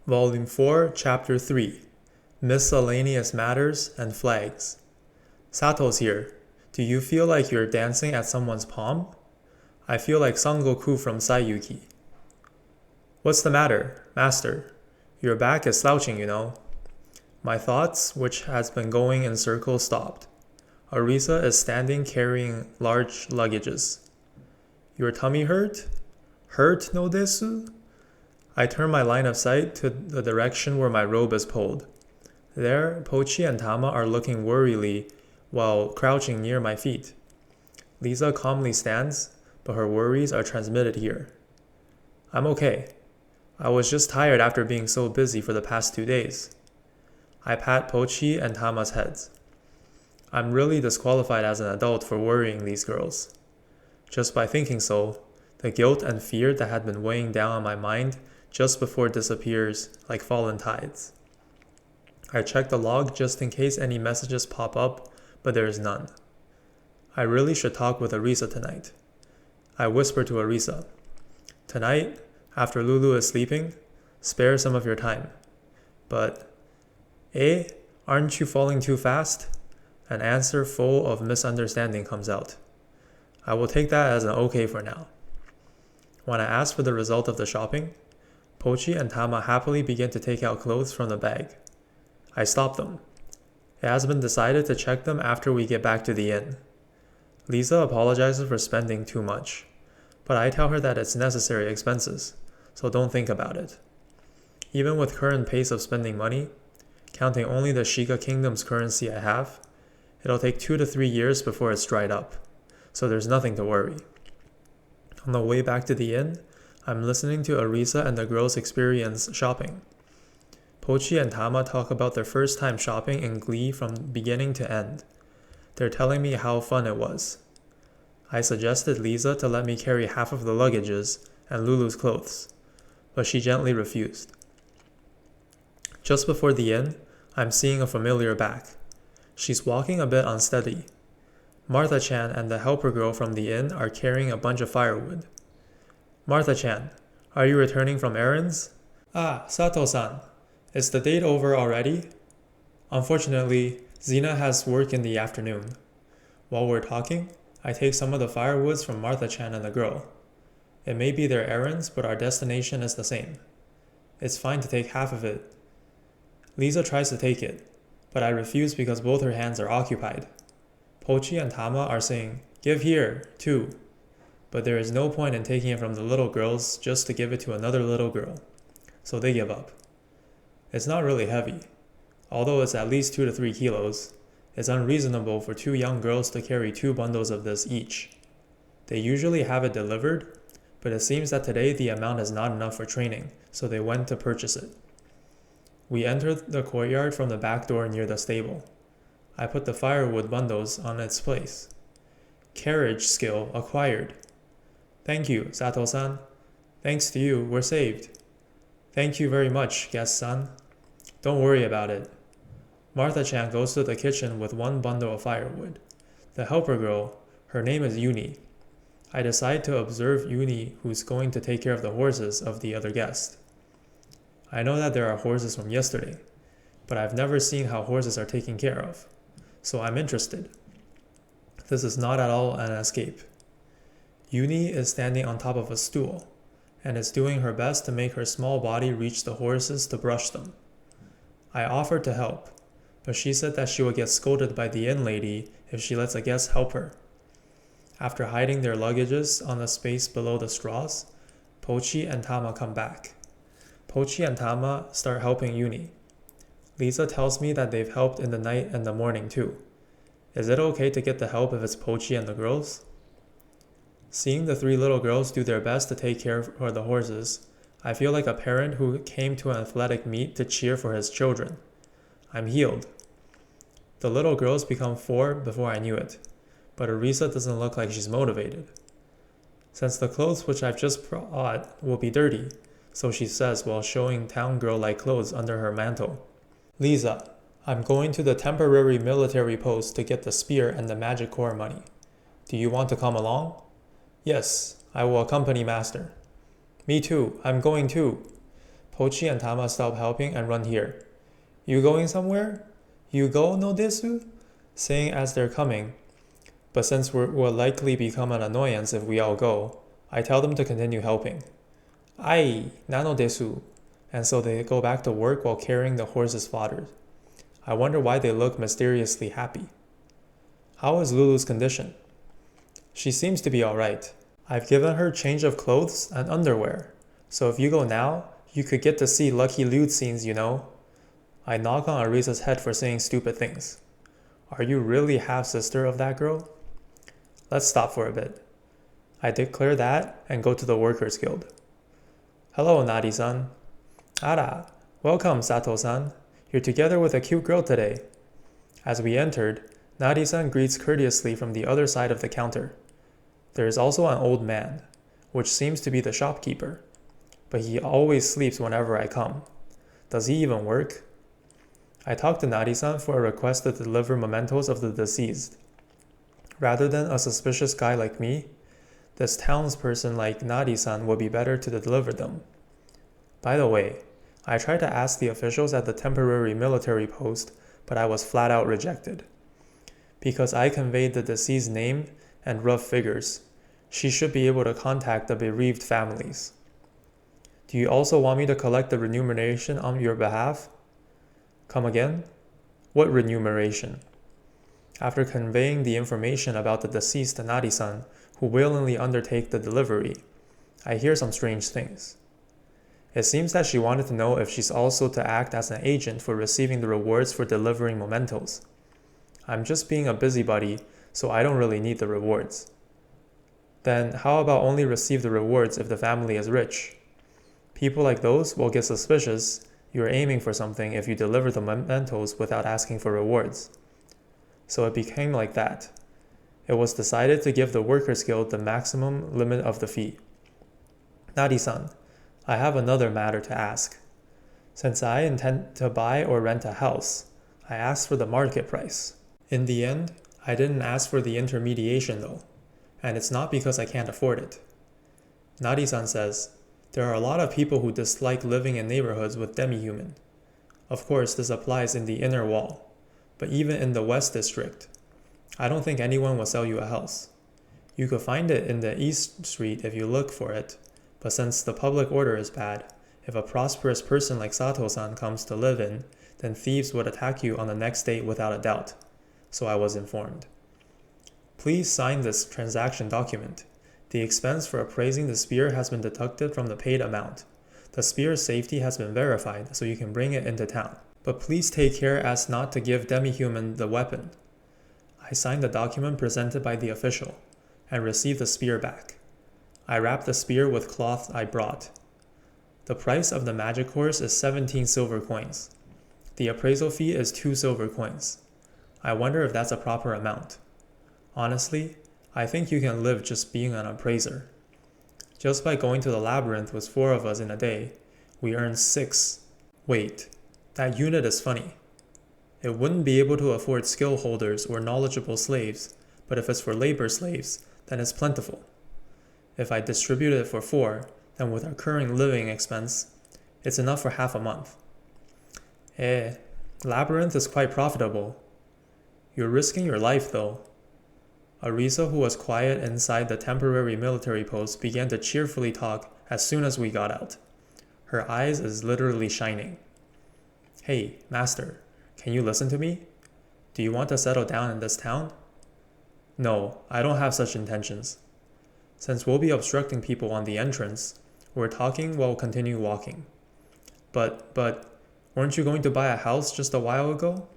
Volume 4, Chapter 3 Miscellaneous Matters and Flags. Sato's here. Do you feel like you're dancing at someone's palm? I feel like Son Goku from Saiyuki. What's the matter, Master? Your back is slouching, you know. My thoughts, which has been going in circles, stopped. Arisa is standing carrying large luggages. Your tummy hurt? Hurt no desu? I turn my line of sight to the direction where my robe is pulled. There, Pochi and Tama are looking worriedly while crouching near my feet. Lisa calmly stands, but her worries are transmitted here. I'm okay. I was just tired after being so busy for the past 2 days. I pat Pochi and Tama's heads. I'm really disqualified as an adult for worrying these girls. Just by thinking so, the guilt and fear that had been weighing down on my mind just before disappears like fallen tides. I check the log just in case any messages pop up, but there is none. I really should talk with Arisa tonight. I whisper to Arisa, tonight, after Lulu is sleeping, spare some of your time. But, aren't you falling too fast? An answer full of misunderstanding comes out. I will take that as an okay for now. When I ask for the result of the shopping, Pochi and Tama happily begin to take out clothes from the bag. I stop them. It has been decided to check them after we get back to the inn. Lisa apologizes for spending too much, but I tell her that it's necessary expenses, so don't think about it. Even with current pace of spending money, counting only the Shiga Kingdom's currency I have, it'll take 2 to 3 years before it's dried up, so there's nothing to worry. On the way back to the inn, I'm listening to Arisa and the girls experience shopping. Pochi and Tama talk about their first time shopping in glee from beginning to end. They're telling me how fun it was. I suggested Lisa to let me carry half of the luggages and Lulu's clothes, but she gently refused. Just before the inn, I'm seeing a familiar back. She's walking a bit unsteady. Martha-chan and the helper girl from the inn are carrying a bunch of firewood. Martha-chan, are you returning from errands? Ah, Sato-san, is the date over already? Unfortunately, Zena has work in the afternoon. While we're talking, I take some of the firewoods from Martha-chan and the girl. It may be their errands, but our destination is the same. It's fine to take half of it. Lisa tries to take it, but I refuse because both her hands are occupied. Pochi and Tama are saying, "Give here, too." But there is no point in taking it from the little girls just to give it to another little girl. So they give up. It's not really heavy. Although it's at least 2 to 3 kilos, it's unreasonable for 2 young girls to carry 2 bundles of this each. They usually have it delivered, but it seems that today the amount is not enough for training, so they went to purchase it. We enter the courtyard from the back door near the stable. I put the firewood bundles on its place. Carriage skill acquired. Thank you, Sato-san. Thanks to you, we're saved. Thank you very much, guest-san. Don't worry about it. Martha-chan goes to the kitchen with 1 bundle of firewood. The helper girl, her name is Yuni. I decide to observe Yuni, who's going to take care of the horses of the other guest. I know that there are horses from yesterday, but I've never seen how horses are taken care of, so I'm interested. This is not at all an escape. Yuni is standing on top of a stool, and is doing her best to make her small body reach the horses to brush them. I offered to help, but she said that she would get scolded by the inn lady if she lets a guest help her. After hiding their luggages on the space below the straws, Pochi and Tama come back. Pochi and Tama start helping Yuni. Lisa tells me that they've helped in the night and the morning too. Is it okay to get the help if it's Pochi and the girls? Seeing the 3 little girls do their best to take care of the horses, I feel like a parent who came to an athletic meet to cheer for his children. I'm healed. The little girls become 4 before I knew it, but Arisa doesn't look like she's motivated. Since the clothes which I've just brought will be dirty, so she says while showing town girl-like clothes under her mantle. Lisa, I'm going to the temporary military post to get the spear and the magic core money. Do you want to come along? Yes, I will accompany Master. Me too, I'm going too. Pochi and Tama stop helping and run here. You going somewhere? You go no desu? Saying as they're coming. But since we'll likely become an annoyance if we all go, I tell them to continue helping. Ai, nano desu. And so they go back to work while carrying the horse's fodder. I wonder why they look mysteriously happy. How is Lulu's condition? She seems to be alright. I've given her change of clothes and underwear, so if you go now, you could get to see lucky lewd scenes, you know. I knock on Arisa's head for saying stupid things. Are you really half-sister of that girl? Let's stop for a bit. I declare that and go to the Workers' Guild. Hello, Nari-san. Ara, welcome, Sato-san. You're together with a cute girl today. As we entered, Nari-san greets courteously from the other side of the counter. There is also an old man, which seems to be the shopkeeper, but he always sleeps whenever I come. Does he even work? I talk to Nari-san for a request to deliver mementos of the deceased. Rather than a suspicious guy like me, this townsperson like Nari-san would be better to deliver them. By the way, I tried to ask the officials at the temporary military post, but I was flat out rejected. Because I conveyed the deceased's name and rough figures, she should be able to contact the bereaved families. Do you also want me to collect the remuneration on your behalf? Come again? What remuneration? After conveying the information about the deceased to Nari-san, who willingly undertake the delivery, I hear some strange things. It seems that she wanted to know if she's also to act as an agent for receiving the rewards for delivering mementos. I'm just being a busybody, so I don't really need the rewards. Then how about only receive the rewards if the family is rich? People like those will get suspicious you're aiming for something if you deliver the mementos without asking for rewards. So it became like that. It was decided to give the Workers' Guild the maximum limit of the fee. Nari-san, I have another matter to ask. Since I intend to buy or rent a house, I asked for the market price. In the end, I didn't ask for the intermediation though, and it's not because I can't afford it. Nari-san says, there are a lot of people who dislike living in neighborhoods with demi-human. Of course, this applies in the inner wall, but even in the West District, I don't think anyone will sell you a house. You could find it in the East Street if you look for it, but since the public order is bad, if a prosperous person like Sato-san comes to live in, then thieves would attack you on the next date without a doubt. So I was informed. Please sign this transaction document. The expense for appraising the spear has been deducted from the paid amount. The spear's safety has been verified, so you can bring it into town. But please take care as not to give demi-human the weapon. I signed the document presented by the official, and received the spear back. I wrapped the spear with cloth I brought. The price of the magic horse is 17 silver coins. The appraisal fee is 2 silver coins. I wonder if that's a proper amount. Honestly, I think you can live just being an appraiser. Just by going to the labyrinth with 4 of us in a day, we earn 6. Wait, that unit is funny. It wouldn't be able to afford skill holders or knowledgeable slaves, but if it's for labor slaves, then it's plentiful. If I distribute it for 4, then with our current living expense, it's enough for half a month. Labyrinth is quite profitable. You're risking your life though. Arisa, who was quiet inside the temporary military post, began to cheerfully talk as soon as we got out. Her eyes is literally shining. Hey, master, can you listen to me? Do you want to settle down in this town? No, I don't have such intentions. Since we'll be obstructing people on the entrance, we're talking while continue walking. But, weren't you going to buy a house just a while ago?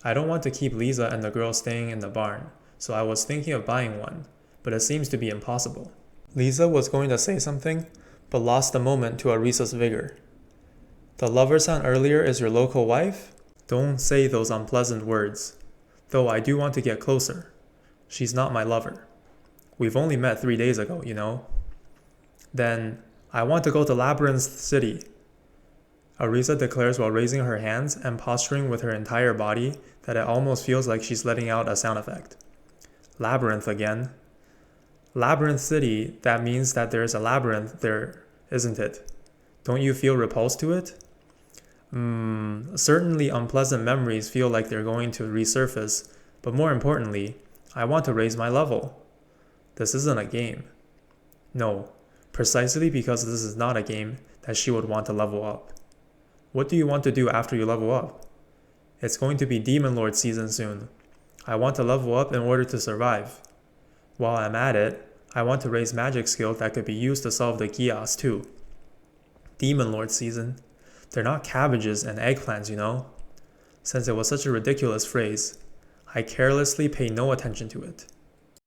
I don't want to keep Lisa and the girl staying in the barn, so I was thinking of buying one, but it seems to be impossible. Lisa was going to say something, but lost the moment to Arisa's vigor. The lover-san earlier is your local wife? Don't say those unpleasant words, though I do want to get closer. She's not my lover. We've only met 3 days ago, you know. Then, I want to go to Labyrinth City. Arisa declares while raising her hands and posturing with her entire body that it almost feels like she's letting out a sound effect. Labyrinth again. Labyrinth City, that means that there's a labyrinth there, isn't it? Don't you feel repulsed to it? Certainly unpleasant memories feel like they're going to resurface, but more importantly, I want to raise my level. This isn't a game. No, precisely because this is not a game that she would want to level up. What do you want to do after you level up? It's going to be Demon Lord season soon. I want to level up in order to survive. While I'm at it, I want to raise magic skill that could be used to solve the Gias too. Demon Lord season. They're not cabbages and eggplants, you know. Since it was such a ridiculous phrase, I carelessly pay no attention to it.